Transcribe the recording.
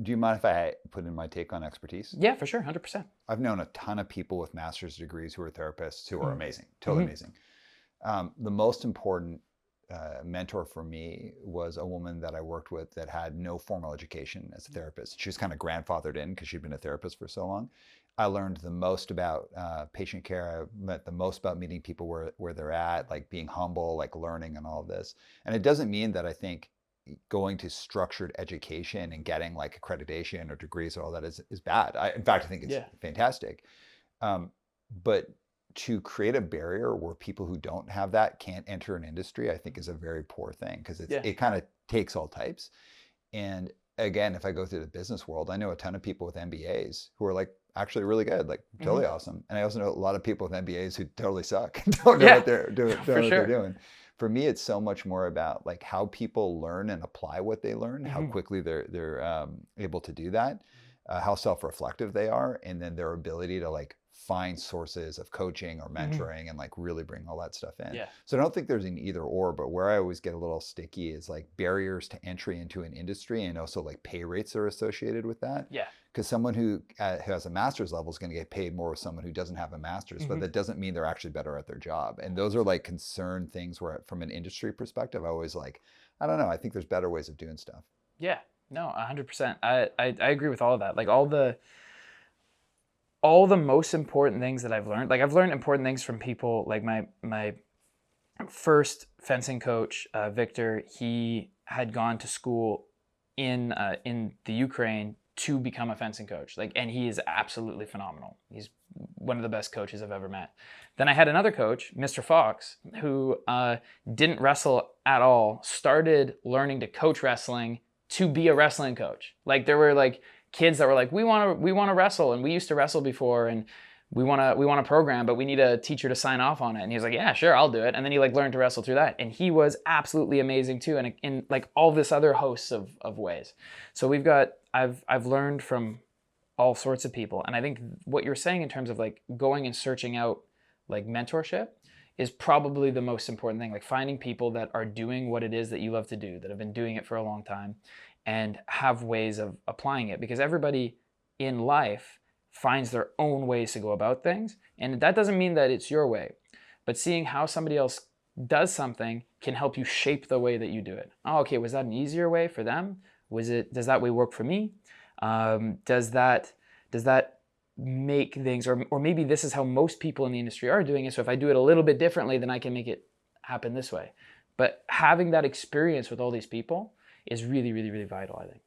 Do you mind if I put in my take on expertise? Yeah, for sure. 100%. I've known a ton of people with master's degrees who are therapists who are amazing, totally Mm-hmm. amazing. The most important mentor for me was a woman that I worked with that had no formal education as a therapist. She was kind of grandfathered in because she'd been a therapist for so long. I learned the most about patient care. I met the most about meeting people where they're at, like being humble, like learning and all of this. And it doesn't mean that I think going to structured education and getting like accreditation or degrees or all that is bad. In fact, I think it's Yeah. fantastic. Um, but to create a barrier where people who don't have that can't enter an industry, I think is a very poor thing because Yeah. it kind of takes all types. And again, if I go through the business world, I know a ton of people with MBAs who are like actually really good, like totally awesome. And I also know a lot of people with MBAs who totally suck and don't know Yeah. what they're doing, For sure. For me, it's so much more about like how people learn and apply what they learn, how quickly they're able to do that, how self-reflective they are, and then their ability to like find sources of coaching or mentoring and like really bring all that stuff in. Yeah. So I don't think there's an either or, but where I always get a little sticky is like barriers to entry into an industry and also like pay rates are associated with that. Yeah. Because someone who has a master's level is going to get paid more with someone who doesn't have a master's, but that doesn't mean they're actually better at their job. And those are like concern things where from an industry perspective, I always like, I don't know, I think there's better ways of doing stuff. Yeah. No, 100%. I agree with all of that. Like all the most important things that I've learned, like I've learned important things from people like my first fencing coach, Victor. He had gone to school in the Ukraine to become a fencing coach. Like, and he is absolutely phenomenal. He's one of the best coaches I've ever met. Then I had another coach, Mr. Fox, who didn't wrestle at all, started learning to coach wrestling to be a wrestling coach. Like there were like kids that were like, we want to wrestle, and we used to wrestle before, and we want to program, but we need a teacher to sign off on it. And he was like, yeah, sure, I'll do it. And then he like learned to wrestle through that. And he was absolutely amazing too. And in like all this other hosts of ways. So I've learned from all sorts of people. And I think what you're saying in terms of like going and searching out like mentorship is probably the most important thing. Like finding people that are doing what it is that you love to do, that have been doing it for a long time and have ways of applying it, because everybody in life finds their own ways to go about things. And that doesn't mean that it's your way, but seeing how somebody else does something can help you shape the way that you do it. Oh, okay, was that an easier way for them? Does that way work for me? Does that make things, or maybe this is how most people in the industry are doing it. So if I do it a little bit differently, then I can make it happen this way. But having that experience with all these people is really, really, really vital, I think.